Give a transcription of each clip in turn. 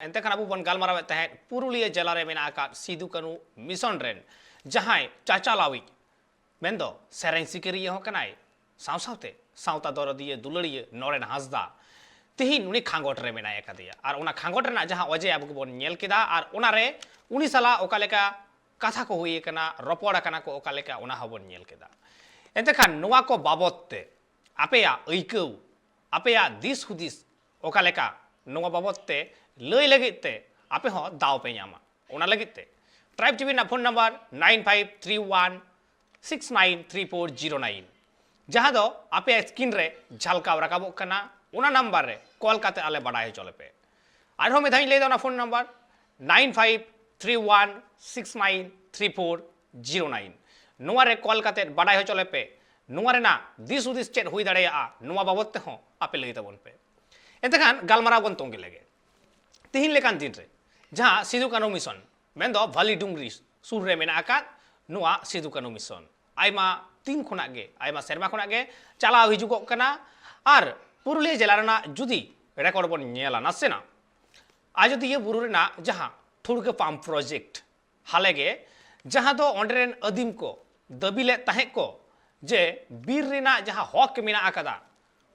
एंते खान अब गलमाराव पुरुलिया जिला रे मेना सिदु कानू मिशन रेन जहां चाचालावी मेंदो सेरें सिकरिया हो कनाय सावसावते सावता दरदिया दुलड़िया नरेन हांसदा तिहिन उनी खांगोट रे मेना एकदिया और उना खांगोट रेना जहां वजे अब बन नेल केदा और उना रे उनी सला ओकालेका कथा को हुई कना रपड़ कना को ओकालेका उना हबन नेल केदा एंते खान नुआ को बाबतते आपेया ऐकौ आपेया दिस हुदिस ओकालेका नुआ बाबतते लय लगिते आपे हो दाव पे नामा उना लगिते ट्राइब टीवी ना फोन नंबर 9531693409 जहां दो आपे स्क्रीन रे झलकाव रकाबो कना उना नंबर रे कॉल काते आले बडाय चले पे आर हो मेधाई ले दो ना फोन नंबर 9531693409 नुआ रे कॉल काते बडाय हो चले पे नुआ रे ना दिस उदिस चेट हुई दाड़े आ नुआ बाबत ते हो आपे लई तबन पे एतखान गालमाराव बन तोंगे लगे तिहिन लेकान दिन रे जहां सिदु कानू मिशन मेंदो भाली डुंगरी सुर रे मेना आका नुआ सिदु कानू मिशन आयमा तीन खुना गे आयमा सेरमा खुना गे चलाव हिजुगो कना और पुरुलिया जिला रेना जुदी रेकॉर्ड बन नेला नासेना आजोदिया बुरु रेना जहां थुड़के पाम प्रोजेक्ट हालेगे जहां दो ऑनरेन अदीम को दबिले ताहे को जे बीर रेना जहां हक मेना आकादा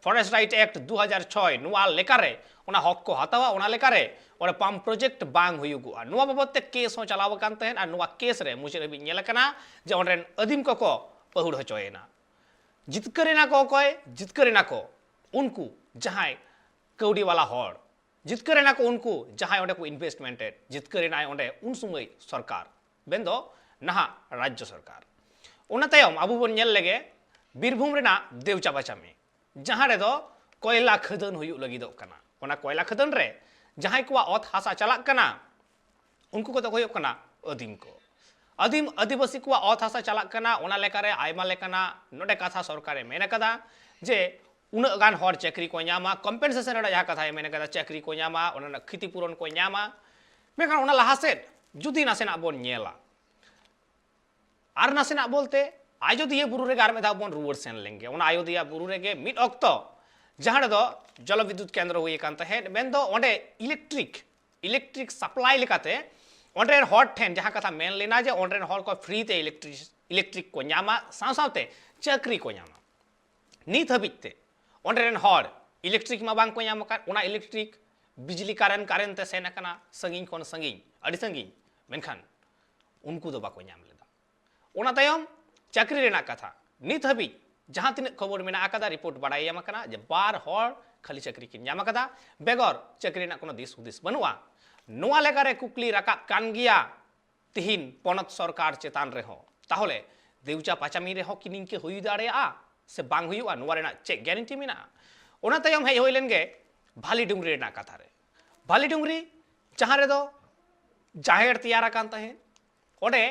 फॉरेस्ट राइट एक्ट 2006 नुआ लेकारे उना हक को हतावा उना लेकारे और पाम प्रोजेक्ट बांग हुयुगुआ नुआ बाबते केस हो चलाव कान तहन और नुआ केस रे मुझे भी नेल कना जे ऑनरेन अदीम को पहुड़ हचोयना जितकरेना को कोय जितकरेना को उनको जहां कौड़ी वाला हर जितकरेना को उनको जहां ओंडे को इन्वेस्टमेंटेड जितकरेना ओंडे उन समय सरकार बेंदो नहा राज्य सरकार उना तायम अबु बन नेल लेगे बीरभूम रेना देवचा बाचा में जहां रे दो कोयला खदन हुयु लगिदो कना ओना कोयला खदन रे जहां को अत हासा चला कना उनको को तो होयो कना अदीम को अदीम आदिवासी को अत हासा चला कना ओना लेकारे आयमा लेकाना नोडे कथा सरकारे मेने कदा जे उन गान हर चाकरी को न्यामा कंपेंसेशन रे जहां कथा मेने कदा चाकरी को न्यामा ओना क्षतिपूरण को न्यामा मेखान ओना लाहासे जुदी नासेना बन नेला आर नासेना बोलते अयोध्या बुरु रे गार में दा बन रुवर सेन लेंगे ओना अयोध्या बुरु रे गे मिड अक्तो जहां दो जल विद्युत केंद्र हुई कान तहे मेन दो ओंडे इलेक्ट्रिक सप्लाई लेकाते ऑनरेन हॉट ठेन जहां कथा मेन लेना जे ऑनरेन हॉल को फ्री ते इलेक्ट्रिक को न्यामा सावसावते चाकरी को न्यामा नीत हबिते ऑनरेन हॉल इलेक्ट्रिक मा बांग को न्यामा का ओना इलेक्ट्रिक बिजली कारण ते सेना कना संगिन कोन संगिन अडी संगिन मेनखान उनको दो बाको न्याम लेदा ओना तायम चाकरी रेना कथा नीत हबि जहां तीन खबर मेना आकादा रिपोर्ट बड़ाई कना जे बार हॉर खाली चाकरी किन न्याम कदा बेगर चाकरी ना कोनो दिस हुदिस बनुआ नोआ लेकारे कुकली रकाब कान गिया तिहिन पनत सरकार चेतान रे हो ताहले देवचा पाचामी रे हो किनिंग के हुई दाड़ेया से बांग हुयुआ नोआ रेना चेक गारंटी मेना ओना तायम हेय होइलेन गे भाली डुंगरी रेना कथा रे भाली डुंगरी जहां रे दो जाहेर तैयार कान तहे ओडे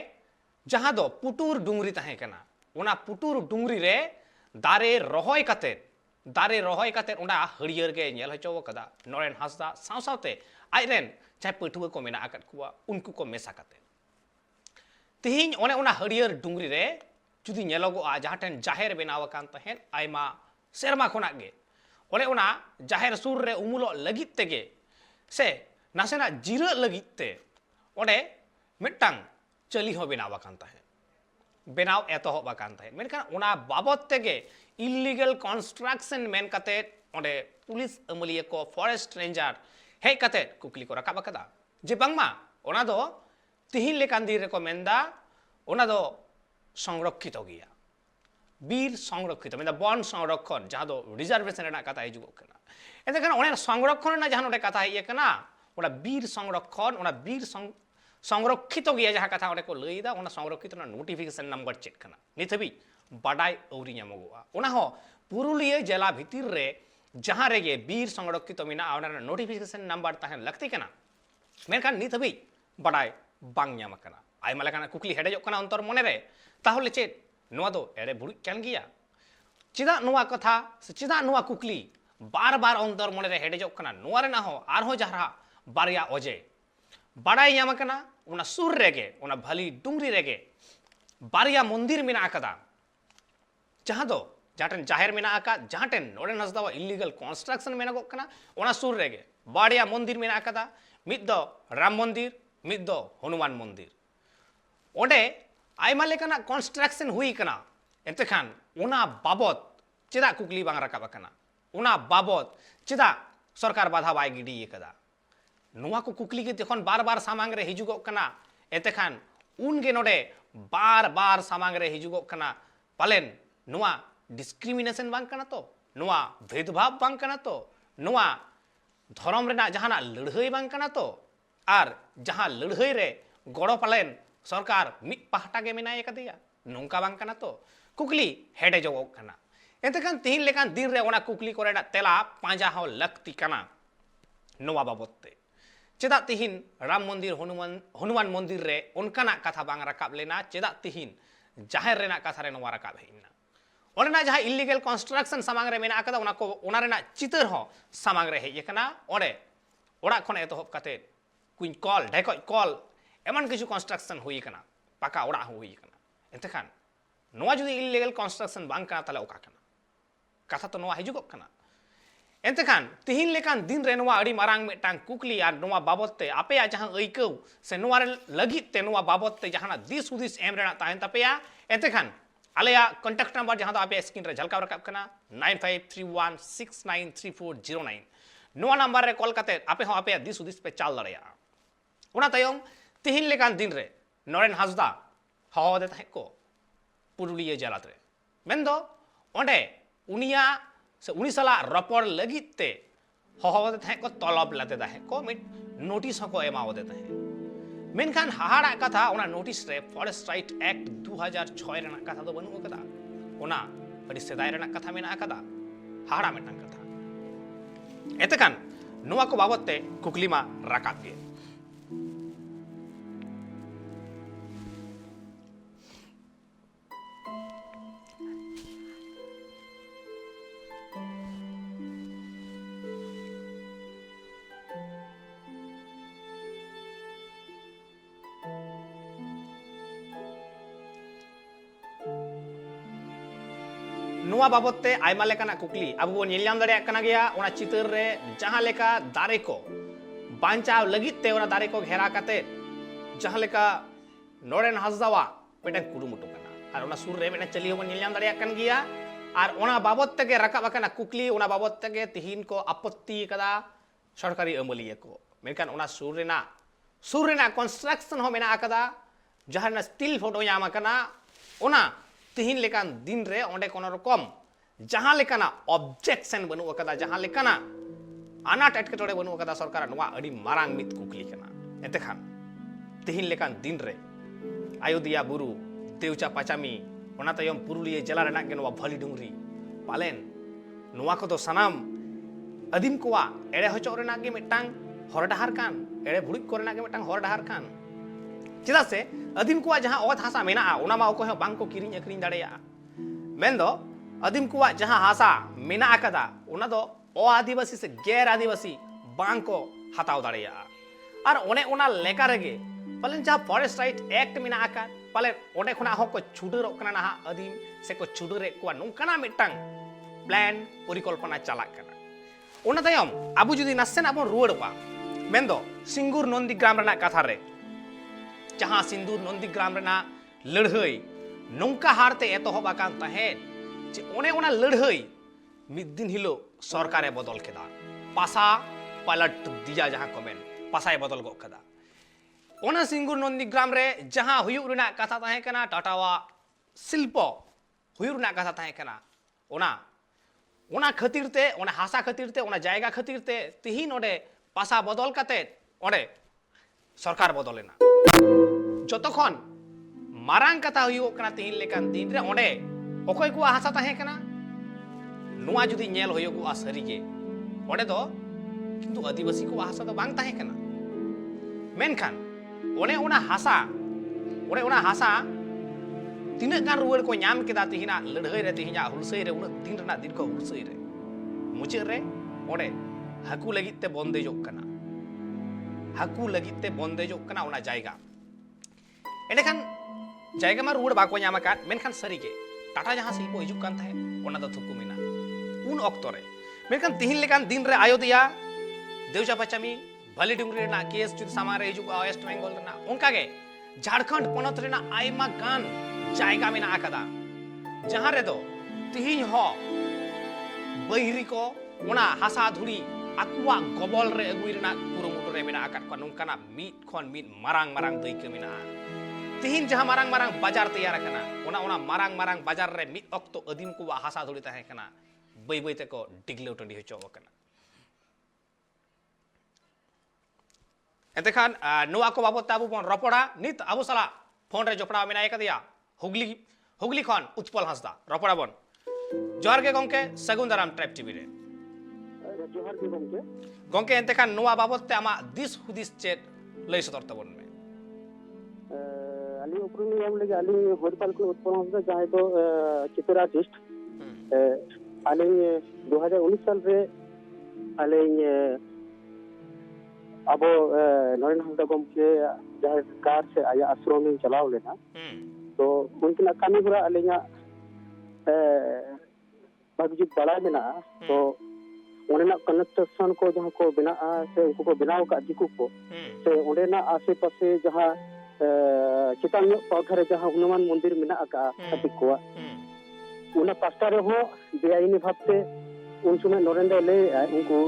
जहां दो पुटुर डुंगरी तहे कना ओना पुटुर डुंगरी रे दारे रहोय काते ओना हरियर गे नेल हचो कदा नरेन हांसदा सावसावते आइरेन चाहे पटुआ को मेना आकत कुआ उनको को मेसा काते तिहिन ओने ओना हरियर डुंगरी रे जुदी नेलोगो आ जहां ठेन जाहेर बेनाव कान तहेन आयमा सेरमा खोना गे ओने ओना जाहेर सुर रे उमुलो लगित तेगे से नासेना जिरा लगित ते ओने मिटांग चली हो बेनाव कान तहेन बेनाव एतोहब कान तहेन मेनखान ओना बाबत तेगे इलीगल कंस्ट्रक्शन मेन काते ओने पुलिस अमलिया को फॉरेस्ट रेंजर हेय काते कुकली को रकाब कदा जे बांगमा ओना दो तिहिन लेकान दिन रेको मेंदा ओना दो संरक्षित गया बीर संरक्षित मेंदा वन संरक्षण जहां दो रिजर्वेशन रेना कथा हिजुगो कना एतेखान ओने संरक्षण ना जहां ओने कथा हिय कना ओना बीर संरक्षण ओना बीर संरक्षित गया जहां कथा ओने को लईदा ओना संरक्षित ना नोटिफिकेशन नंबर चेक कना निथबी बाडाय औरी न्यामगोआ ओना हो पुरुलिया जिला भितिर रे जहां रेगे बीर संरक्षित मेना ओना नोटिफिकेशन नंबर ताहेन लगती कना मेनखान नित हबी बाडाय बांग न्याम कना आयमा लेकाना कुकली हेडेजो कना अंतर मने रे ताहले चे नोआ दो एड़े बुड़ी कान गिया चिदा नोआ कथा से चिदा नोआ कुकली बार बार अंतर मने रे हेडेजो कना नोआ रे ना हो आर हो जहरा बारिया ओजे बाडाय न्याम कना ओना सुर रेगे ओना भाली डुंगरी रेगे बारिया मंदिर मेना आकदा जहां दो जहां जाहेर मेना आका जहां नोडे नजदा इलीगल कंस्ट्रक्शन मेना को कना ओना सुर रेगे बाड़िया मंदिर मेना आकदा मिद दो राम मंदिर मिद दो हनुमान मंदिर ओंडे आयमा लेकाना कंस्ट्रक्शन हुई कना एते खान उना बाबत चेदा कुकली बांग राकाब कना उना बाबत चेदा सरकार बाधा बाय गिडी कदा नुआ को कुकली के जखन बार बार सामांग रे हिजुगो कना एते खान उनगे नोडे बार बार सामांग रे हिजुगो कना पालेन नुआ डिस्क्रिमिनेशन बांग कना तो नुआ भेदभाव बांग कना तो नुआ धर्म रेना जहाना लड़हई बांग कना तो आर जहां लड़हई रे गड़ो पालेन सरकार मिद पाहटा गे मेनाय कदिया नोंका बांग कना तो कुकली हेडे जोगो कना एतेखान तिहिन लेकान दिन रे ओना कुकली कोरेना तेला पांजा हो लक्ति कना नोआ बाबतते चेदा तिहिन राम मंदिर हनुमान मंदिर रे उनकाना कथा बांग राकाब लेना चेदा तिहिन जाहेर रेना कथा रे नोआ राकाब हेना ओना जहां इलीगल कंस्ट्रक्शन सामांग रे मेना कदा ओना को ओना रेना चितर हो सामांग रे हेय कना ओडे ओड़ा खन एतहब काते कुइन कल ढेकoj कल एमन किछु कंस्ट्रक्शन हुई कना पाका ओड़ा हुई कना एतेखान नोआ जुदी इलीगल कंस्ट्रक्शन बांग कना ताले ओका कना कथा तो नोआ हिजुगो कना एतेखान तिहिन लेकान दिन रे नोआ अड़ी मारांग मेटांग कुकली आर नोआ बाबतते आपेया जहां अइकौ से नोआ रे लगित ते नोआ बाबतते जहां दिस उदिस एम रेना ताहेन तापेया एतेखान आलेया कॉन्टैक्ट नंबर जहां दो आपे स्क्रीन रे झलकाव राकाब कना 9531693409 नोआ नंबर रे कॉल काते आपे हो आपे दिस उदिस पे चाल दड़ेया उना तायम तिहिन लेकान दिन रे नरेन हासदा हवा दे ताहे को पुरुलिया जलात रे मेनदो ओंडे उनिया से उनी साला रपड़ लगिते हवा दे ताहे को तलब लाते ताहे को मिट नोटिस को एमाव दे ताहे मेनखान हाहाड़ा कथा ओना नोटिस रे फॉरेस्ट राइट एक्ट 2006 रेना कथा दो बनु कदा ओना अडी सेदाय रेना कथा मेना कदा हाहाड़ा मेटन कथा एतेखान नोआ को बाबतते कुकलीमा राकाब गे नुआ बाबतते आयमा लेकाना कुकली अब बो ᱧᱮᱞ दाड़े कना गया ओना चितर रे जहां लेका दारे को बांचाव लगित ते ओना दारे को घेरा काते जहां लेका नोरेन हासदावा पेटन कुरुमुटु कना आर ओना सुर रे मेना चली हो ᱧᱮᱞ दाड़े कन गया आर ओना बाबतते के राकाब कना कुकली ओना बाबतते के तिहिन को आपत्ति कदा सरकारी अमलिया को मेनकान ओना सुर रेना कंस्ट्रक्शन हो मेना कदा जहां स्टील फोटो यामा कना ओना तिहिन लेकान दिन रे ओंडे कोनो रकम जहां लेकाना ऑब्जेक्शन बनु कदा जहां लेकाना अनाट एटकेटोड़े बनु कदा सरकार नोआ अडी मारांग मित कुकली कना एतेखान तिहिन लेकान दिन रे अयोध्या बुरु देवचा पाचामी ओना तयम पुरुलिया जिला रेना के नोआ भली डुंगरी पालेन नोआ को तो सनाम अदिम कोआ एड़े होचो रेना के मिटांग हर डहार कान एड़े भुड़िक को रेना के मिटांग हर डहार कान चेदा से अदिम कुआ जहां अत हासा मेना ओना मा ओको बांग को किरिंग अक्रिंग दाड़ेया मेनदो अदिम कुआ जहां हासा मेना कदा ओना दो ओ आदिवासी से गैर आदिवासी बांग को हताव दाड़ेया और ओने ओना लेका रेगे पालन जहां फॉरेस्ट राइट एक्ट मेना आका पाले ओने खुना हो को छुडरो कना ना अदिम से को छुडरे कुआ नोंकाना मिटांग प्लान परिकल्पना चाला कना ओना तायम आबु जुदी नासेन आबो रुवड़वा मेनदो सिंगूर नंदी ग्राम रेना कथा रे जहां सिंदूर नंदीग्राम रेना लड़हई नौका हारते एतहब आकान तहेन जे ओने ओना लड़हई मिद दिन हिलो सरकारे बदल केदा पासा पलट दिया जहां कमेन पासाए बदल गो कदा ओना सिंगूर नंदीग्राम रे जहां हुयुग रेना कथा तहे कना टाटावा शिल्प हुयुग रेना कथा तहे कना ओना खातिरते ओना हासा खातिरते ओना जायगा खातिरते तिहिन ओडे पासा बदल काते ओडे सरकार बदलेना जतखन मारांग कथा हुयुग कना तिहिन लेकान दिन रे ओंडे ओकय को हासा ताहे कना नुआ जुदी नेल हुयुगआ सरीगे ओंडे दो किंतु आदिवासी को हासा दो बांग ताहे कना मेनखान ओने ओना हासा तिना गान रुवर को ᱧᱟᱢ केदा तिहिना लड़हई रे तिहिना हुलसई रे उन दिन रना दिन को हुलसई रे मुचे रे ओंडे हाकू लगिते बंदेजोग कना हाकू लगिते बंदेजोग कना ओना जायगा एंडेखान जायगा मा रुवर बाको ᱧᱟᱢ आकाद मेनखान सरीगे टाटा जहां शिल्प हिजुग कान थाहे ओना दो थुकु मेना उन ऑक्तो रे मेनखान तिहिन लेकान दिन रे अयोध्या देवचा पचामी भली डुंगरी ना केस जुदी सामार रे हिजुगा वेस्ट बेंगल ना उनका गे झारखंड पनत रे ना आयमा गान जायगा में ना आकदा जहां रे दो तिहिन हो बहिरी को ओना हासा धुरी आकुआ गबल रे अगुई रेना कुरुमुटु रे मेना आकात को नोंकाना मीट खन मीट मारांग मारांग दैके मेना तिहिन जहां मारांग मारांग बाजार तैयार कना ओना मारांग मारांग बाजार रे मीट अक्तो अदीम को हासा धुरी ताहे कना बै बै ते को डिगलेव टंडी होचो कना एतेखान नोआ को बाबत ताबु बन रपड़ा नित आबु साला फोन रे जपड़ा मेना एकदिया हुगली खन उत्पल हंसदा रपड़ा बन जोहार के गंके सगुन दाराम ट्राइब टीवी रे जोहार के गंके गंके एतेखान नोआ बाबत ते आमा दिस हुदिस चेत लय सदर तबन में अली उपरुनी हम लगे अली बोरपाल को उत्पल हंसदा जहां तो चित्र आर्टिस्ट अली 2019 साल रे अली अब नरेन हंसदा गंके जहां कार से आया आश्रम में चलाव लेना तो उनकी कामी बुरा अलिया बागजी बड़ा बिना तो उन्हें कनेक्शन को जहाँ को बिना से उनको को बिना का दिकु को से उन्हें आसे पासे जहाँ चितान पौधे जहाँ हनुमान मंदिर मिना का दिकु उन्हें पास्टर हो बेआईनी भावते उन समय नरेंद्र ले उनको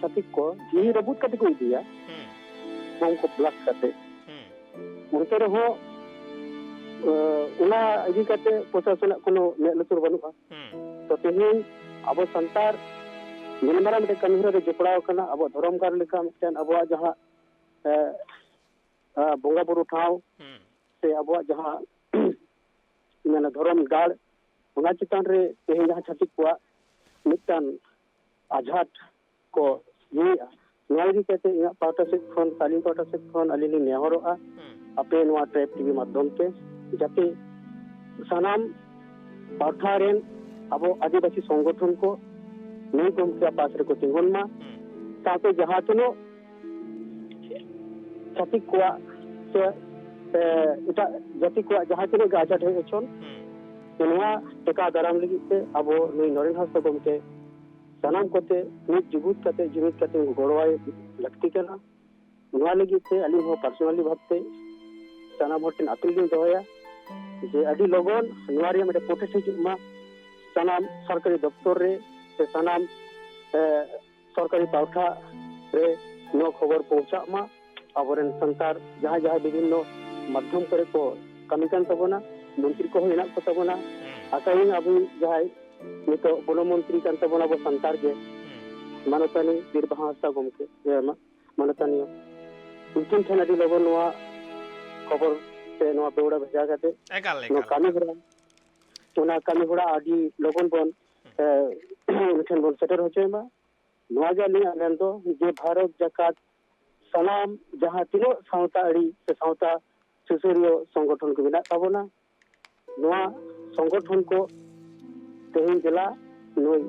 छातिक को यही रबूत का दिकु दिया उनको ब्लॉक करते उनके रहो उना इदी करते प्रशासन कोनो नेलुतुर बनुआ तो तेहिन अब संतार मिलमारा में कन्हरा रे जपड़ाव कना अब धर्मगार लेका मिटन अब जहां बोंगा बुरु ठाव से अब जहां मेना धर्म गाड़ उना चितान रे तेहिन जहां छातिक को मिटन आझाट को ये नोरी कहते इन पाटा से फोन सालिन पाटा से फोन अलिनी नेहरोआ अपे नोआ ट्राइब टीवी माध्यम के जाते सनाम पाठारेन अब आदिवासी संगठन को नहीं को उनके पास रे को तिंगन मा ताते जहां तनो छातिक को से इटा जाति को जहां तनो गाजा ठे छन नोआ टेका दाराम लगी से अब नई नरेन हंसदा गमके सनाम कोते निज जुगुत कते जीवित कते गोड़वाई लगती केना नोआ लगी से अली हो पर्सनली भाबते सनाम होटन अपील दिन दोया जे अडी लोगन नोआरी में प्रोटेस्ट हिजुमा सनाम सरकारी दफ्तर रे से सनाम सरकारी पाउठा रे नो खबर पहुंचा मा अबरन संतार जहां जहां विभिन्न माध्यम करे को कमिकन तबना मंत्री को हिना को तबना आकाइन अबु जहां नितो वन मंत्री कान तबना बो संतार के मानतानी बीरबहा हंसदा गमके मानतानी उनकिन ठन अडी लोगन नोआ खबर से नोआ बेवड़ा भेजा करते नो कामी हरा ओना कामी हरा आदि लोगन बन उनठन बन सेटर होचेमा नोआ जाली आनंद दो जे भारत जाकात सलाम जहां तिनो सावता अड़ी से सावता सुसुरियो संगठन को बिना ताबोना नोआ संगठन को तेहिन जिला नोई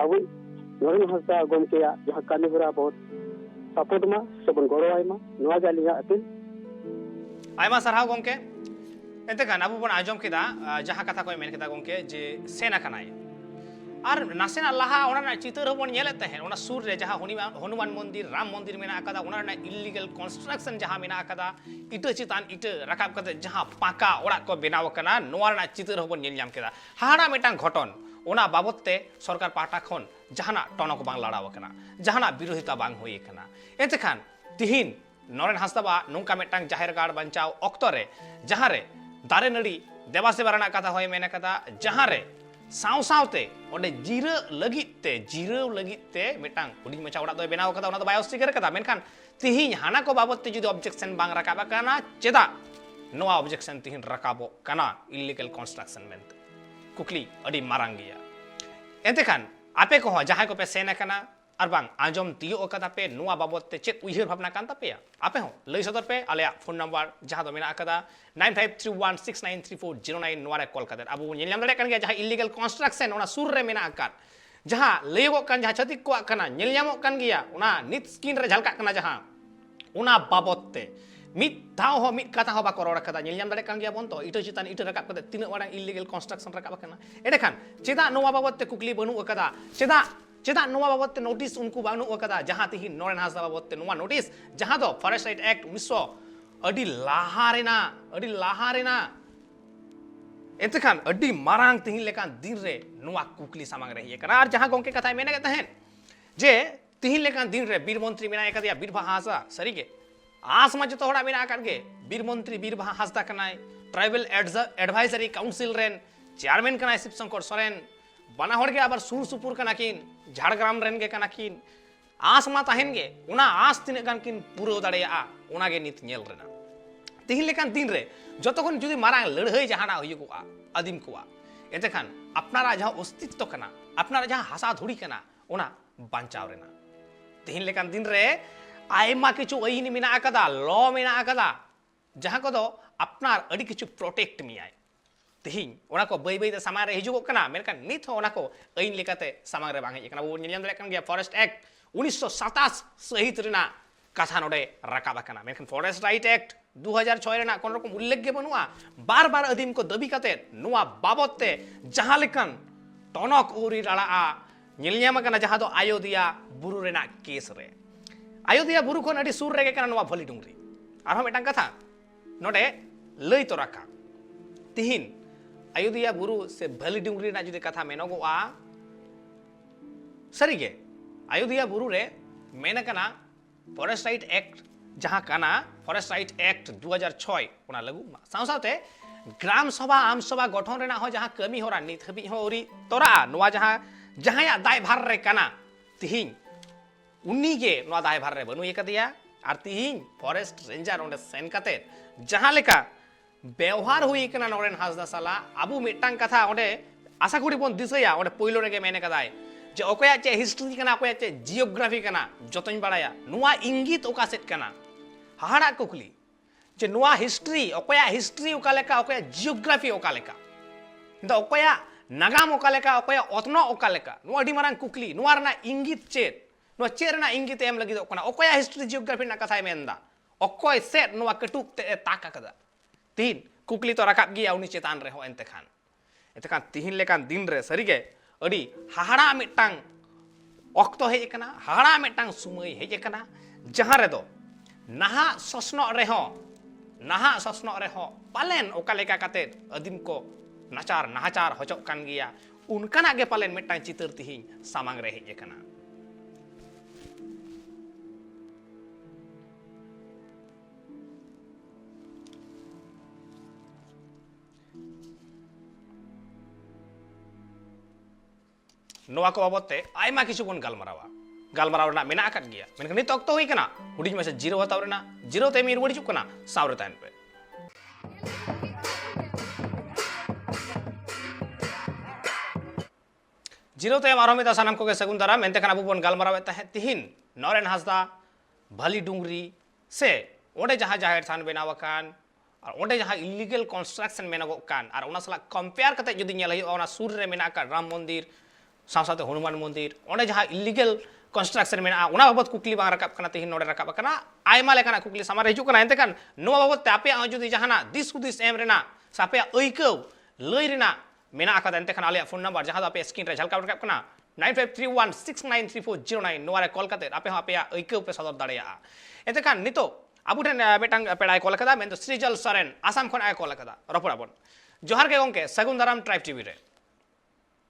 अबु नरेन हंसदा गमकेया जहां कामी हरा बहुत सपोर्ट मा सबन गौरवायमा नोआ जाली अपील आयमा सरहाव गंके एतेखान आबु बन आजम केदा जहां कथा को मेन केदा गंके जे सेना कनाय और नासेना लाहा ओना चितर होबन नेले तहेन ओना सुर रे जहां हनुमान मंदिर राम मंदिर मेना आकादा ओना इलीगल कंस्ट्रक्शन जहां मेना आकादा इटा चितान इटा रकाब कते जहां पाका ओड़ा को बनाव कना नोआ चितर होबन नेल जाम केदा हाड़ा मेटांग घटन ओना बाबतते सरकार पाटा खन जहाना टनक बांग लड़ाव कना जहाना विरोधिता बांग होई कना एतेखान तिहिन नरेन हंसदा नौका मेटांग जाहेर गाड़ बंचाव ऑक्तो रे जहां रे दारे नड़ी देवासेवा रना कथा होय मेने कथा जहां रे साव सावते ओडे जीरा लगिते मेटांग हुडिंग मचा ओड़ा दो बेनाव कथा ओना दो बायोस्टिकर कथा मेनखान तिहिन हाना को बाबतते जुदी ऑब्जेक्शन बांग रकाबा कना चेदा नोआ ऑब्जेक्शन तिहिन रकाबो कना इलीगल कंस्ट्रक्शन मेनते कुकली अडी मारांग गिया एतेखान आपे को जहां को पे सेना कना और बांग आजम तियो ओकदा पे नोआ बाबतते चेत उइहर भावना कान तापेया आपे हो लई सदर पे आलेया फोन नंबर जहां दो मेना कदा 9531693409 नोआ रे कॉल कदर अबु नेलम दड़े कन गया जहां इलीगल कंस्ट्रक्शन ओना सुर रे मेना आकार जहां लईगो कन जहां छतिक को कना नेलयामो कन गया ओना नित स्किन रे झलका कना जहां ओना बाबतते मित धाव हो मित कथा हो बाको रोड़ कदा नेलयाम दड़े कन गया बन तो इटा चितान इटा रकाब कदे तीन वाडा इलीगल कंस्ट्रक्शन रकाब कना एडेखान चेदा नोआ बाबतते कुकली बनु कदा चेदा चेदा नोवा बाबत नोटिस उनको बानु कदा जहां तिहिन नरेन हांसदा बाबत नोवा नोटिस जहां दो फॉरेस्ट राइट एक्ट 1900 अडी लाहारेना एतखान अडी मारांग तिहिन लेकान दिन रे नोवा कुकली सामांग रही कना और जहां गोंके कथा मेने कहते हैं जे तिहिन लेकान दिन रे वीर मंत्री मेना कदिया बीरभा हांसदा सरीगे आस मा जतो हड़ा मेना काटगे वीर मंत्री बीरभा हांसदा कनाय ट्राइबल एडवाइजरी काउंसिल रेन चेयरमैन कनाय शिवशंकर सोरेन बना हड़ के आबार सुर सुपुर कना किन झाड़ग्राम रेन के कना किन आस मा ताहेन गे उना आस तिने गान किन पूरा दाड़ेया उना गे नित नेल रेना तिहिन लेकान दिन रे जतखन जुदी मारांग लड़ाई जहाना हुयुगआ आदिम कोआ एतेखान अपनारा जहां अस्तित्व कना अपनारा जहां हासा धुड़ी कना उना बांचाव रेना तिहिन लेकान दिन रे आयमा किछु आईन मेना आकदा लॉ मेना आकदा जहां को दो अपनार अड़ी किछु प्रोटेक्ट मियाय तिहिन ओना को बई बई ते सामार रे हिजुगो कना मेनखान नित हो ओना को आईन लेकाते सामार रे बांग हेज कना बो नियम दले कन गया फॉरेस्ट एक्ट 1927 सहित रेना कथा नोडे राकाबा कना मेनखान फॉरेस्ट राइट एक्ट 2006 रेना कोन रकम उल्लेख गे बनुआ बार बार अधीम को दबी काते नुआ बाबतते जहां लेकन टनक उरी राड़ा निलयाम कना जहां दो अयोध्या बुरु रेना केस रे अयोध्या बुरु कोन अडी सुर रेगे कना नुआ भली डुंगरी आरो मेटांग कथा नोडे लई तो राका तिहिन अयोध्या बुरु से भली डुंगरी ना जुदि कथा मेनगोआ सरीगे अयोध्या बुरु रे मेना कना फॉरेस्ट राइट एक्ट जहां कना फॉरेस्ट राइट एक्ट 2006 ओना लागू साव सावते ग्राम सभा आम सभा गठन रेना हो जहां कमी होरा नित हबी हो ओरी तोरा नोआ जहां या दाय भार रे कना तिहिन उन्नी गे नोआ दाय भार रे बनु एकदिया आर तिहिन फॉरेस्ट रेंजर ओंडे सेन काते जहां लेका व्यवहार हुई कना नरेन हांसदा साला आबू मिटांग कथा ओंडे आशा करी बन दिसया ओंडे पहिलो रेगे मेने कदाय जे ओकया चे हिस्ट्री कना ओकया चे जियोग्राफी कना जतोñ बाड़ाया नुआ इंगित ओका सेट कना हाड़ा कुकली जे नुआ हिस्ट्री ओका लेका ओकया जियोग्राफी ओका लेका दा ओकया नागाम ओका लेका ओकया ओतनो ओका लेका नुआ अडी मारांग कुकली नुआ रना इंगित चेत नुआ चेरना इंगित एम लगी ओकना ओकया हिस्ट्री जियोग्राफी ना कथाय मेनदा ओकय सेट नुआ कटुक ते ताका कदा तीन कुकली तो राकाब गिया उनी चेतान रे हो एतेखान तिहिन लेकान दिन रे सरीगे अडी हाहाड़ा मिटांग अक्तो हेज कना हाहाड़ा मिटांग सुमय हेज कना जहां रे दो नाहा ससनो रे हो पालेन ओका लेका काते अदिम को नाहाचार हचक कान गिया उनकाना गे पालेन मिटांग चितर तिहिन सामांग रे हेज कना नोआ को बाबते आयमा किछु बन गालमराव ना मेना आकात गया मेनखान नित अक्तो हुई कना हुडिज मेसे जीरो हताव रेना जीरो ते मी रुवाड़ी चुक कना सावरे तान पे जीरो ते आरो में सानाम को के सगुन दारा मेनते खाना बुबन गालमराव ताहे तिहिन नरेन हांसदा भली डुंगरी से ओडे जहां जाहेर थान बेनावकान और ओडे जहां इलीगल कंस्ट्रक्शन मेनगो कान और ओना सला कंपेयर कते जदि नेल हयो ओना सुर रे मेना का राम मंदिर साथ हनुमान मंदिर ओंडे जहां इलीगल कंस्ट्रक्शन में उना बाबत कुकली बांग रकाब कना तिहिन नोडे रकाब कना आयमा लेकाना कुकली सामार हिजु कना एंते कान नो बाबत आपे जुदी जहाना दिस हुदिस एम रेना सापे अइकौ लई रेना मेना आकादा एंते खान आलिया फोन नंबर जहां आपे स्क्रीन रे झलका रकाब कना 9531693409 नोआरे कॉल कते आपे आपे अइकौ पे सदर दाड़ेया एंते कान नितो आबुठेन मेटांग पेड़ाय कॉल कदा मेन तो श्रीजल सरेन आसाम खन आय कॉल कदा रपड़ाबन जोहार के गोंके सगुन दाराम ट्राइब टीवी रे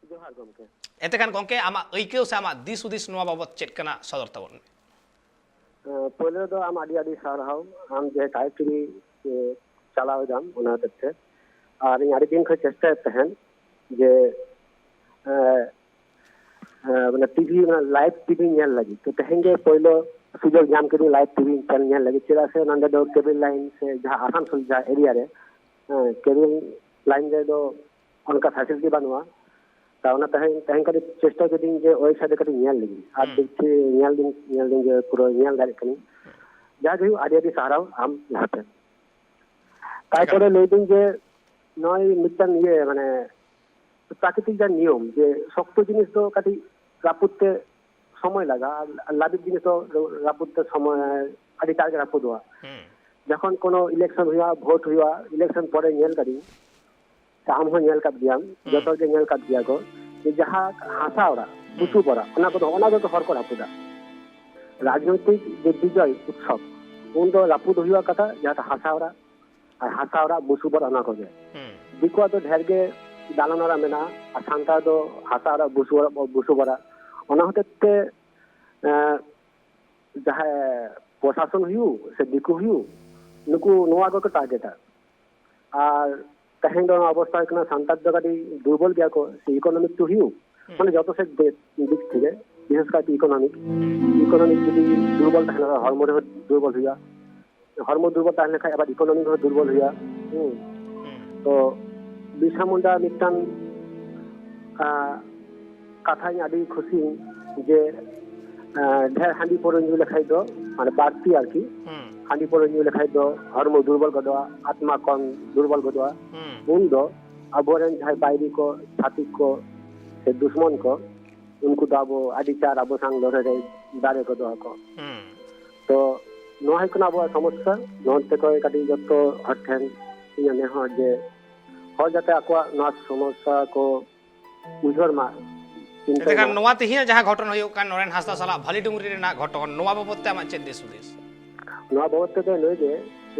जोहार गोंके एतेखान गोंके आमा अइकौ से आमा दिस उदिस नोआ बाबत चेक कना सदर तबन पहले तो आम आदि आदि सारहाव आम जे टाइप टीवी चलाव जाम उना तथे और आदि दिन खो चेष्टा तहन जे माने टीवी लाइव टीवी नेल लगी तो तहेंगे पहले सुजोग जाम करी लाइव टीवी चल नेल लगी चला से नंदे दो केबल लाइन से जहां आसानसोल जा एरिया रे केबल लाइन रे दो उनका फैसिलिटी बनवा तावना तहें करी चेष्टा करी जे ओइ साइड करी नेल लगी आ देखि नेल दिन जे पूरा नेल दारे कनी जा गई आदि आदि साराव आम लाते तारपरे लेदिन जे नय मिटन ये माने प्राकृतिक जा नियम जे शक्त जिनिस तो काटी रापुते समय लगा लाभिक जिनिस तो रापुते समय आदि टारगे रापुदवा जखन कोनो इलेक्शन हुआ भोट हुआ इलेक्शन परे नेल करी आम हो नेल काट दिया जतो जे नेल काट दिया को जे जहां हासा ओरा বুসুবরা অনা তো হর করা পুদা রাজনৈতিক যে বিজয় উৎসব উন তো রাপুদ হইয়া কথা যাতে হাসাওরা আর হাসাওরা বুসুবরা অনা কগে দিকুয়া তো ঢেরগে দালানরা মেনা আর সান্তা তো হাসাওরা বুসুবরা অনা হতে যাহা প্রশাসন হইউ সে দিকু হইউ নুকু নোয়া को টার্গেটা আর তেহেন দন অবস্থা কিনা সান্তার জায়গাটি দুর্বল গিয়া কো সে ইকোনমিক টু হিউ মানে যত সে দিক থেকে বিশেষ করে ইকোনমিক যদি দুর্বল থাকে না হরমোন দুর্বল হইয়া হরমোন দুর্বল তাহলে খাই আবার ইকোনমিক দুর্বল হইয়া তো বিরসা মুন্ডা মিটান কাথায় আদি খুশি যে ঢের হাঁড়ি পরে নিউ লেখাই দো মানে বাড়তি আর কি হাঁড়ি পরে নিউ লেখাই दो हरमो दुर्बल गदवा आत्मा कौन दुर्बल गदवा उन दो अबोरेन जहां बायरी को छाती को से दुश्मन को उनको तो अबो आदिचार अबो संग लड़े दारे गदवा को तो नोहाय कना अबो समस्या नोते को काटी जतो हठेन इने हो जे हो जाते अको ना समस्या को उजर मा एतेखान नोवा तिहिया जहां घटन होयो कान नरेन हासदा साला भाली डुंगरी रे ना घटन नोवा बाबते आमा चेक देश उदेश नोवा बाबते दे नय जे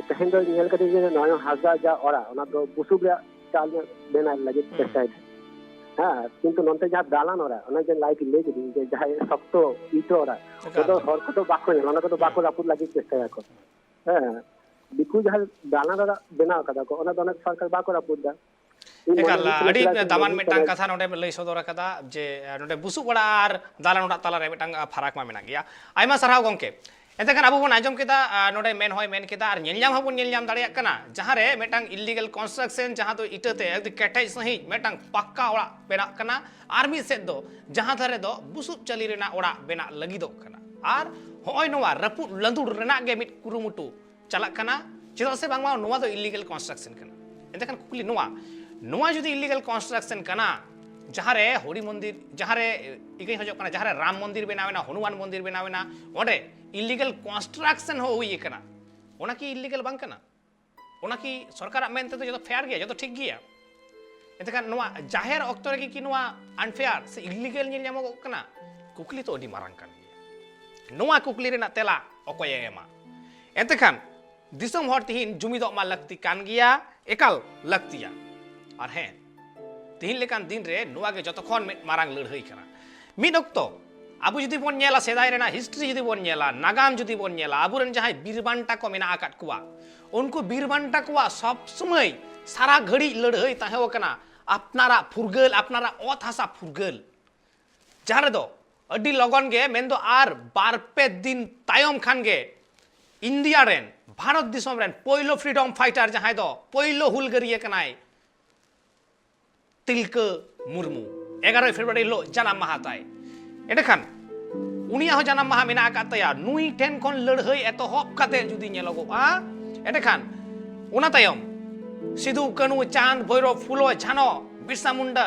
तेहेन दो नेल कते जे नरेन हासदा जा ओरा ओना दो बुसुब रे चाल बेना लगे चेष्टा हां किंतु नंते जा दालान ओरा ओना जे लाइक ले जे जहां शक्तो इतो ओरा तो हर को तो बाको ने ओना को तो बाको रापुद लगे चेष्टा को हां बिकु जहां दालान ओरा बेना कदा को ओना दोना सरकार बाको रापुद दा एकाल अडी दामान मिटांग कथा नोडे लई सदर कदा जे नोडे बुसु बड़ा आर दालान ओडा तला रे मिटांग फराक मा मेना गया आयमा सरहाव गंके एतेखान अबो बन आजम केदा नोडे मेन होय मेन केदा आर नेलजाम हबन नेलजाम दाड़िया कना जहां रे मिटांग इलीगल कंस्ट्रक्शन जहां तो इटते एकदि केटाई सही मिटांग पक्का ओड़ा बेना कना आर मी सेद दो जहां धारे दो बुसु चली रेना ओड़ा बेना लगिदो कना आर होय नोवा रपु लंदुड़ रेना गे मिट कुरुमुटु चला कना चेदा से बांगमा नोवा दो इलीगल कंस्ट्रक्शन कना एतेखान कुकली नोवा जुदी इलीगल कंस्ट्रक्शन कना जहां रे होरी मंदिर जहां रे इगई हजो कना जहां रे राम मंदिर बनावेना हनुमान मंदिर बनावेना ओडे इलीगल कंस्ट्रक्शन हो हुई कना ओना की इलीगल बांग कना ओना की सरकार मेनते तो जो फेयर गया जो ठीक गया एतेखान नोवा जाहेर ऑक्टो रे की नोवा अनफेयर से इलीगल नेल जामो कना कुकली तो अडी मारांग कान गया नोवा कुकली रेना तेला अकोय एमा एतेखान दिसम हर तिहिन जुमिदो मा लगती कान गया एकाल लगतिया और हैं तिहिन लेकान दिन रे नोवा के जतखन मारांग लड़हई कना मिद अक्तो आबु जुदी बोन नेला सेदाय रेना हिस्ट्री जुदी बोन नेला नागाम जुदी बोन नेला आबुरेन जहां बीरबांटा को मेना आकाट कुआ उनको बीरबांटा कुआ सब समय सारा घड़ी लड़हई ताहेव कना अपनारा फुरगल अपनारा ओत हासा फुरगल जहां दो अडी लगन गे मेन दो आर बार पे दिन तायम खान गे इंडिया रेन भारत दिसम रेन पहिलो फ्रीडम फाइटर जहां दो पहिलो हुलगरिया कनाय तिलका मुर्मू 11 फेब्रुआरी लो जन्म माहा ताय एडेखान उनिया हो जन्म माहा मेना कातया नुई ठेन खन लड़हई एतहब काते जुदी नेलगोआ एडेखान उना तायम सिधु कानू चांद भैरव फुलो झानो बिरसा मुंडा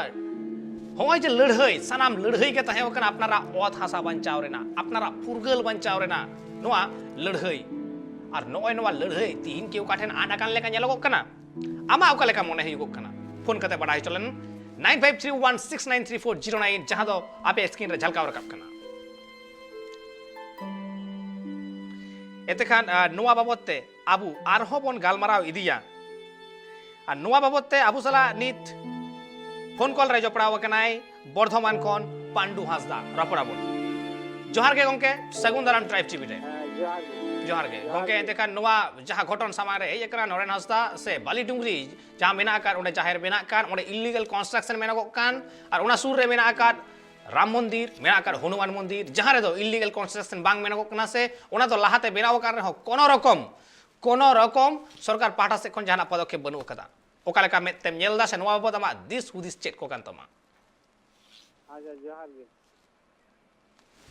होय जे लड़हई सनाम लड़हई के ताहेव कना अपनारा ओत हासा बंचाव रेना अपनारा फुरगल बंचाव रेना नोआ लड़हई और नोय नोआ लड़हई तीन के काठेन आनाकान लेका नेलगो कना आमा ओका लेका मने हयुगो कना फोन कते बडाय चलन 9531693409 जहां दो आपे स्क्रीन रे झलकाव रकब कना एतेखान नोआ बाबते आबु आरहो बन गालमाराव इदिया आ नोआ बाबते आबु सला नित फोन कॉल रे जपड़ाव कनाय बर्धमान कोन पांडु हासदा रपड़ाबन जोहार के गंके सगुन दाराम ट्राइब टीवी रे जोहार के गंके एतेखान नोआ जहां घटन सामारे ए एकरा नरेन हासदा से बाली डुंगरी जहां मेना कार ओडे जाहेर मेना कार ओडे इलीगल कंस्ट्रक्शन मेना कान और ओना सुर रे मेना कार राम मंदिर मेना कार हनुमान मंदिर जहां रे दो इलीगल कंस्ट्रक्शन बांग मेना कना से ओना तो लाहाते बेनाव कार हो कोनो रकम सरकार पाठा से खन जहाना पदक्षेप बनु कदा ओका लेका मेतेम नेलदा से नोवा बाबत आमा दिस हुदिस चेक को कान तमा आजा जोहार गे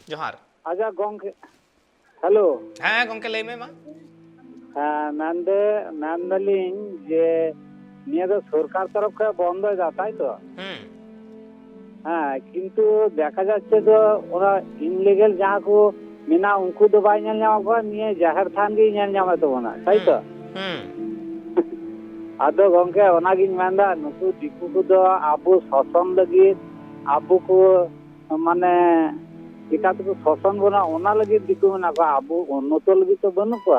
जोहार आजा गंके हेलो हां गंके लेमे मा मैंदलिंग जे निया तो सरकार तरफ का बंद हो जाता है तो हाँ किंतु देखा जाच्छे तो ओरा इनलीगल जहाँ को मिना उनको तो बाई नेल जामा निये जाहिर थान गे नेल जामा तो बना सही तो आदो गंके ओनागिन मेंदा नुकु दिकु को दो आबु शासन लगी आबु को माने चिकाते को शोषण बना ओना लगे दिकु मेना को आबो उन्नत लगे तो बनु को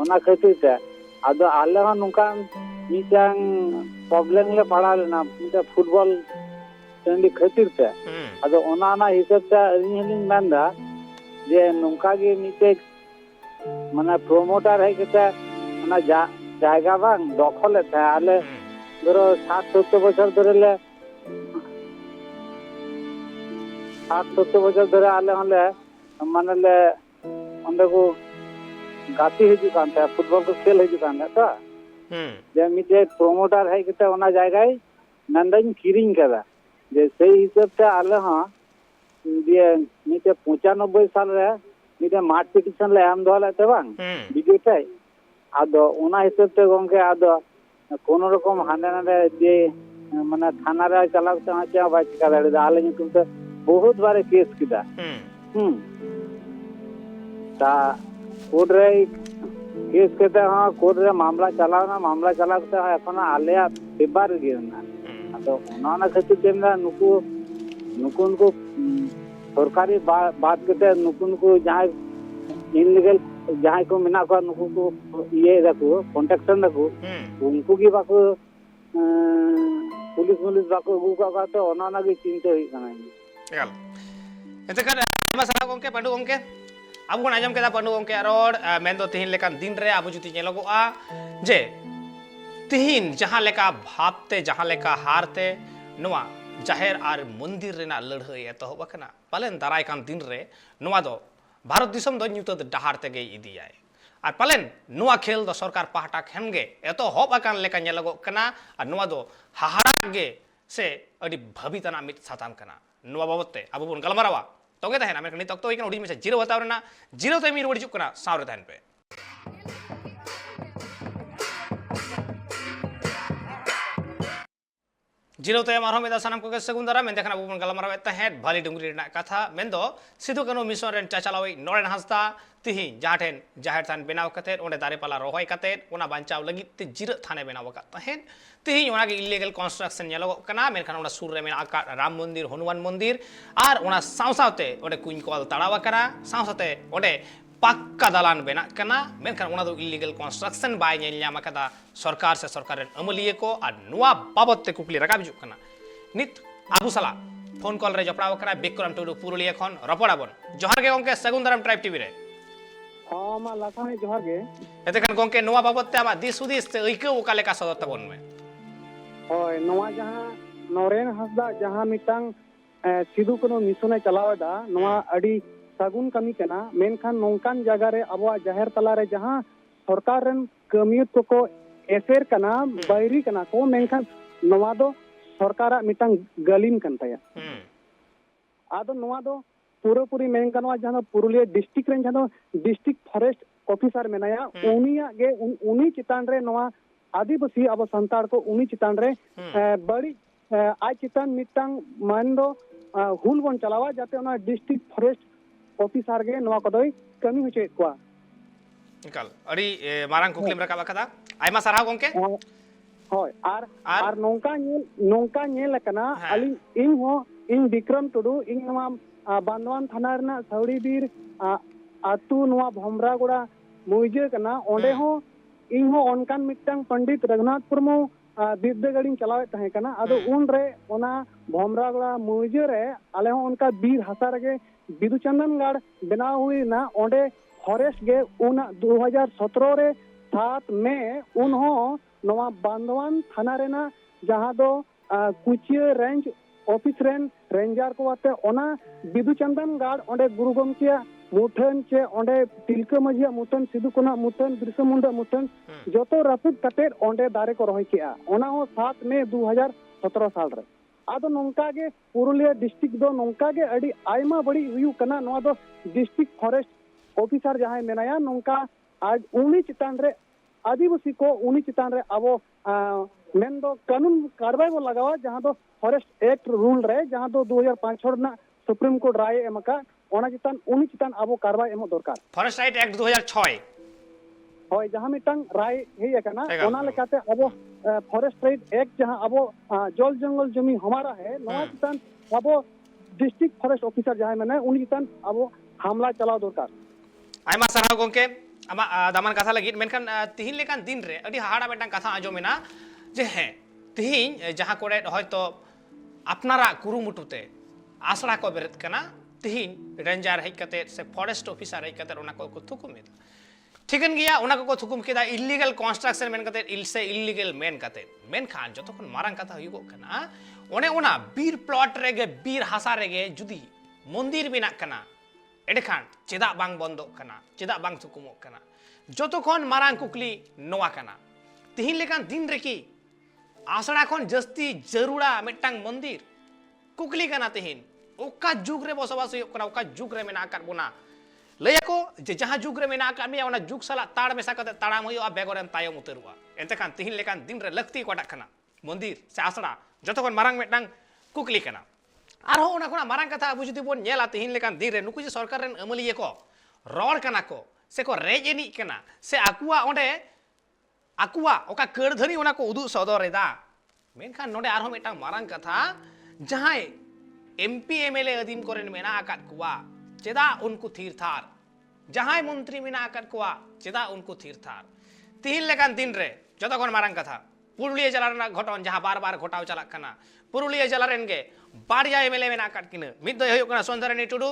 ओना खातिर ते आदो आले हन नुका मिटांग प्रॉब्लम ले पड़ा लेना मिटा फुटबॉल टंडी खातिर ते आदो ओना ना हिसाब ते अरिन मेंदा जे नुका गे मिटे माने प्रोमोटर है केते ओना जायगा बांग दखल ते आले धरो 60-70 বছর ধরে ले 60-70 বছর ধরে আলে হলে মানে ले अंदर को गाती हिजु कांता फुटबॉल को खेल हिजु कांता तो जे मिटे प्रोमोटर है केते ओना जायगा नंदन किरिंग करा जे सही हिसाब से आले हां जे मिटे 95 साल रे मिटे मार्च पिटिशन ले एम दोला ते बांग वीडियो ते आदो ओना हिसाब से गंगे आदो कोनो रकम हाने नाने जे माने थाना रे चलाते चा बाय चिका दाड़े आले निकुम ते बहुत बारे केस किदा ता कोर्ट रे केस केते हां कोर्ट रे मामला चलाते हां एखन आले पेपर गिरना तो ओना खातिर केमना नुकुन सरकारी बात केते नुकुन को जहां इनलीगल जहां को मेना को नुकु को ये रखो कॉन्ट्रैक्शन रखो उनको की बाको पुलिस बाको गुका तो ओना की चिंता हुई कना एल एते कर मसला गोंके पंडु गोंके अब बन आजम केदा पंडु गोंके रोड मेन दो तिहिन लेकान दिन रे अब जुति नेलोगोआ जे तिहिन जहां लेका भाबते जहां लेका हारते नोआ जाहेर आर मंदिर रेना लड़हई एतहब अकना पालेन दाराय कान दिन रे नोआ दो भारत दिसम दो न्यूत डहार तेगे इदियाय और पालेन नुआ खेल दो सरकार पाहटा खेनगे एतो हब अकान लेका नेलगो कना और नुआ दो हाहाड़ा गे से अडी भवितना मिट सातान कना नुआ बाबते अब बन गलमारावा तोगे तहना मेन नित तो इकन उडी में जीरो बतावरना जीरो ते मी रोड जुक कना सावरे तहन पे जीरो ते मारहो मेदा सनम को सगुंदरा मेन देखना बुबन गलमारावे तहेड भाली डुंगरी रना कथा मेन दो सिधु कनो मिशन रेन चाचालावी नोरेन हंसदा तिहि जाठेन जाहेर थान बेनाव कते ओंडे दारेपाला रोहय कते ओना बांचाव लगित ते जीरो थाने बेनाव का तहेन तिहि ओना के इलीगल कंस्ट्रक्शन नेलो कना मेनखान ओना सुर रे मेना आका राम मंदिर हनुमान मंदिर आर ओना सावसावते ओंडे कुइन कॉल ताड़ावा करा सावसावते ओंडे पक्का दालान बेना कना मेनखान ओना दो illegal construction bye nail Nyama कदा सरकार से सरकार रेन अमलिए को आ नुआ बाबत ते कुकली रका बिजु कना नित आबू सला फोन कॉल रे जपड़ाव करा बिक्रम टुडू पुरुलिया खन रपड़ाबन जोहार गे गोंके सगुंदराम ट्राइब टीवी रे हां मा लाखाने जोहार गे एतेखान गोंके नुआ बाबत ते आमा दिस उदिस ते इके ओका लेका सदत तबन में होय नुआ जहां नोरेन हसदा जहां मिटांग सिधु कोनो मिशने चलावदा नुआ अडी सागुन कमी कना मेनखान नोंकान जगह रे अबवा जाहेर तला रे जहां सरकार रेन कमियत को एसेर कना बैरी कना को मेनखान नुआ दो सरकारा मिटांग गलिम कनताया आदो नुआ दो पूरी मेन कनवा जहां पुरुलिया डिस्ट्रिक्ट रेन जहां डिस्ट्रिक्ट फॉरेस्ट ऑफिसर मेनाया उनिया गे उनी चितान रे नुआ आदिवासी अब संताड़ को उनी चितान रे बड़ी आज चितान मिटांग मान दो हुल बन चलावा जाते ओना डिस्ट्रिक्ट फॉरेस्ट ऑफिसर गे नवा कदई कमी होचे को निकल अड़ी मारंग कुकलिम रका बकदा आइमा सारा गोंके होय आर नोंका नेल कना अली इन विक्रम टुडू इन नवा बांदवान थाना रना सौड़ी बीर आतु नवा भोमरागुड़ा मुइजे कना ओंडे हो इन हो ओनकान मिटांग पंडित रघुनाथ मुर्मू बिरदगड़िन चलावे तहे कना आदो उन रे ओना भोमरागुड़ा मुइजे रे आले हो उनका बीर हसा रगे बिदुचंदनगढ़ बनाव हुई ना ओंडे फॉरेस्ट गे उन 2017 रे 7 में उन हो नवा बांदवान थाना रे ना जहां दो कुचिया रेंज ऑफिस रेन रेंजर को आते ओना बिदुचंदनगढ़ ओंडे गुरु गमकिया मुठन चे ओंडे तिलका मजिया मुठन सिधु कोना मुठन बिरसा मुंडा मुठन जोतो रफुद कते ओंडे दारे को रोहय किया ओना हो 7 में 2017 साल रे आदो नोंका गे पुरुलिया डिस्ट्रिक्ट दो नोंका गे अडी आयमा बड़ी हुयु कना नवा दो डिस्ट्रिक्ट फॉरेस्ट ऑफिसर जहां मेनाया नोंका आज उनी चितान रे आदिवासी को उनी चितान रे अबो मेन दो कानून कार्रवाई को लगावा जहां दो फॉरेस्ट एक्ट रूल रे जहां दो 2005 छोड़ना सुप्रीम कोर्ट राय एमका ओना चितान उनी चितान अबो कार्रवाई एमो दरकार फॉरेस्ट राइट एक्ट 2006 होय जहां मिटांग राय हेय कना ओना लेकाते अबो फॉरेस्ट राइट एक्ट जहां अबो जल जंगल जमीन हमारा है नवा चितान अबो डिस्ट्रिक्ट फॉरेस्ट ऑफिसर जहां मैंने उनकी तन अब हमला चलाव दरकार आयमा साराव गोंके आमा दामान कथा लगी मेनखान तिहिन लेकान दिन रे अडी हाड़ा मेटांग कथा आजोमेना जे हे तिहिन जहां कोड़े हयतो अपनारा कुरुमुटुते आसड़ा को बेरत कना तिहिन रेंजर हेज कते से फॉरेस्ट ऑफिसर हेज कते ओना को थुकुमेदा ठिकन गया ओना को थुकुम केदा इलीगल कंस्ट्रक्शन मेन कते इलसे इलीगल मेन कते मेनखान जतखन मारांग कथा हुइगो कना ओने ओना बीर प्लॉट रेगे बीर हासा रेगे जुदी मंदिर बिना कना एडेखान चेदा बांग बंदो कना चेदा बांग थुकुमो कना जतखन मारांग कुकली नोआ कना तिहिन लेकान दिन रेकी आसड़ा खन जस्ती जरूरा मिटांग मंदिर कुकली कना तिहिन ओका जुग रे बसबास हुइग कना ओका जुग रे मेना आकार बोना लयको जे जहां जुग रे मेना आकार मिया ओना जुग साला ताड़ मेसा कते ताड़ाम हुइगा बेगोरेम तायम उतरुआ एंतेखान तिहिन लेकान दिन रे लक्ति कोटा कना मंदिर से आसड़ा जतखन मारांग मिटांग कुकली कना आरो ओना खोना मारांग कथा अबु जुदी बोन नेला तिहिन लेकान दिन रे नुकु जे सरकार रेन अमलिये को रॉड कना को से को रेज एनी कना से आकुआ ओंडे आकुआ ओका करधरी ओना को उदु सदरेदा मेनखान नोडे आरो मिटांग मारांग कथा जहां एमपी एमएलए अधीन करेन मेना आकात कुआ चेदा उनको थीर थार जहां मंत्री मेना आकात कुआ चेदा उनको थीर थार तिहिन लेकान दिन रे जतखन मारांग कथा पुरुलिया जिला रेना घटन जहां बार बार घटाव चला कना पुरुलिया जिला रेन गे बारिया एमएलए मेना आकात किने मिद दय हुयो कना सुंदरनी टुडू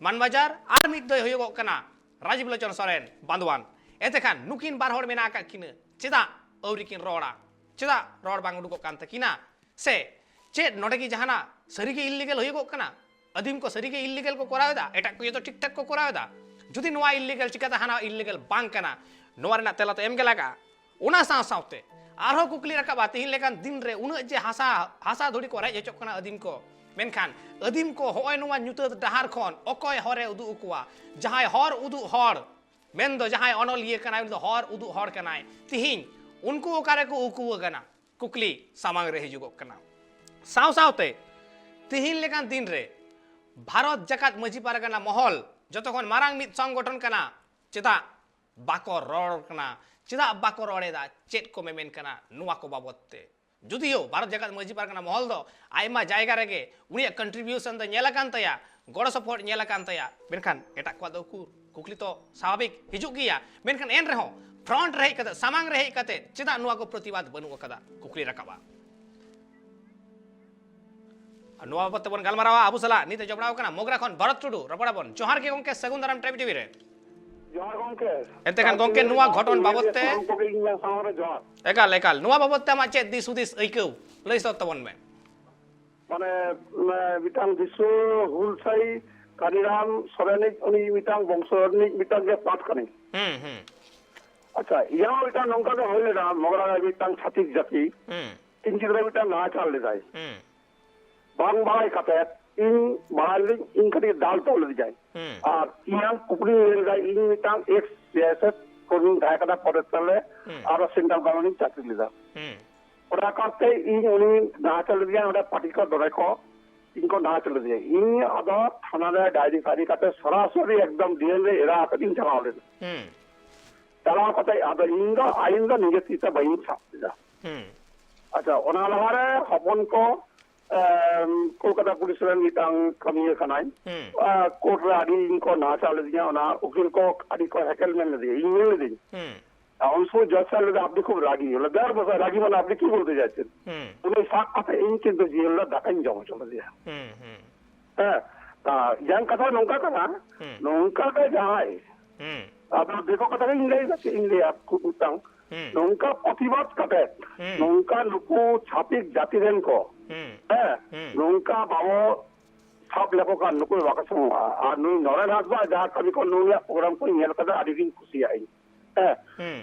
मानबाजार आर मिद दय हुयो कना राजीव लोचन सोरेन बांदवान एतेखान नुकिन बार हर मेना आकात किने चेदा औरिकिन रोड़ा चेदा रोड बांग उडुको कान तकिना से चेद नोडे की जहाना सरीगे इलीगल हुइगो कना अधीम को सरीगे इलीगल को करावेदा एटा को तो ठीक ठाक को करावेदा जुदी नोआ इलीगल चिकाता हाना इलीगल बांग कना नोआ रेना तेला तो एम गेलागा ओना साव सावते आरो कुकली रकाबा तिहिन लेकान दिन रे उना जे हासा धुड़ी को राज हेचोक कना अधीम को मेनखान अधीम को होय नोआ न्युतत डहार खन अकय हरे उदु उकुआ जहाय हर उदु हर मेन दो जहाय अनलिये कना उन दो हर उदु हर कनाय तिहिन उनको ओकारे को उकुव कना कुकली सामांग रे हिजुगो कना साव सावते तिहिन लेकान दिन रे भारत जकात मजी पारगाना महल जतखन मारांग मिद संगठन कना चेदा बाको रड़ कना चेदा बाको रड़ेदा चेद को मेमेन कना नुआ को बाबतते जुदियो भारत जकात मजी पारगाना महल दो आयमा जायगा रेगे उनिया कंट्रीब्यूशन द नेलाकान तया गड़ सपोर्ट नेलाकान तया मेनखान एटा को दो कुकली तो स्वाभाविक हिजुग गिया मेनखान एन रेहो फ्रंट रहे कते सामांग रहे कते चेदा नुआ को प्रतिवाद बनु कदा कुकली रकाबा नुआ बाबत बन गलमारावा आबु सला नीते जबड़ाव कना मोगरा खन भरत टुडू रपड़ा बन जोहार के गोंके सगुन दाराम टाइप टीवी रे जोहार गोंके एतेखान गोंके नुआ घटन बाबतते एकाल एकाल नुआ बाबतते मा चेद दिस उदिस अइकौ लई सत तबन में माने बिटांग दिसु हुलसाई कानिराम सरेनिक उनी बिटांग बंशरनिक बिटांग के पाठ कने अच्छा या बिटांग नंका दो होले ना मोगरा बिटांग छातिक जाति किंचित बिटांग ना चाल ले जाय बांग बाय कते इन बाल इन कते दाल तोल दे जाय और इयां कुपड़ी ले जाय इन बिटांग एक सियासत कोन दाय कदा पड़तले और सेंट्रल गवर्नमेंट चाकरी ले जा ओरा करते इन उनी ना चल दिया ओरा पार्टी को दरे को इनको ना चल दिया इन अदा थाना रे डायरी फारी कते सरासरी एकदम दिए ले एरा कदिन चलाव ले चलाव कते अदा इन आइन दा निगेटिव बइन छापदा अच्छा ओना लहारे हपन को कोलकाता पुलिस रेन मिटांग कमी कनाय कोर्ट रे आदि इनको ना चल दिया ओना उकिल को आदि को हैकल में ले दिया ईमेल ले दिया उनको जज साल आपने खूब रागी होला दर बस रागी वाला आपने की बोलते जाते उन्हें साथ कथा इन चिंता जीवन ला दाकन जाओ चल दिया yang kata nongka kana nongka ka jahay apna dekho kata ka ingle आपको utang nongka प्रतिवाद kate nongka nuku छापिक जाति रेन को nongka bawo छाप लेको का नुको वाकसो आ नु नरे हासबा जहां कभी को नुया प्रोग्राम को नेल कदा आदि दिन खुशी आई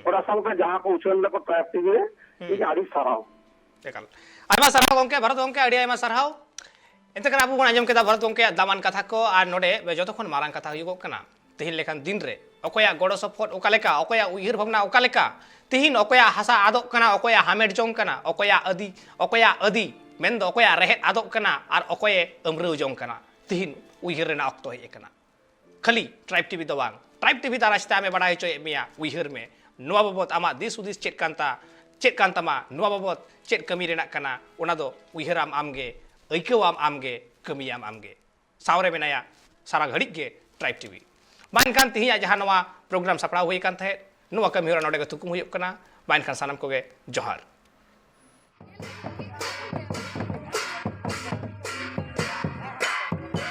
ओरा संग जहां को उछन को ट्रैफिक रे इ आदि सराव एकाल आयमा सरहाव गोंके भरत गोंके आदि आयमा सरहाव एंतकन आबु बन आजम केदा भरत गोंके दामान कथा को आ नोडे जतखन मारांग कथा हुइगो कना तिहिन लेखान दिन रे अकोया गड़ो सपोर्ट ओकालेका अकोया उहिर भगना ओकालेका तिहिन अकोया हासा आदोक कना अकोया हामेड जोंग कना अकोया अदी मेन दो अकोया रेहेत आदोक कना आर अकोये अमरु जोंग कना तिहिन उहिर रेना अक्तो हे कना खाली ट्राइब टीवी दो बांग ट्राइब टीवी दारास्ते आमे बडाय चोय मिया उहिर में नुवा बाबत आमा दिस उदिस चेक कांता मा नुवा बाबत चेक कमी रेना कना ओना दो उहिराम आमगे aikawaam amge kamiyam amge sawre menaya sara ghadik ge Tribe TV bainkan tihinya jahan noa program sapraw hui kan the noa kami hora node ge tukum huyuk kana bainkan sanam koge johar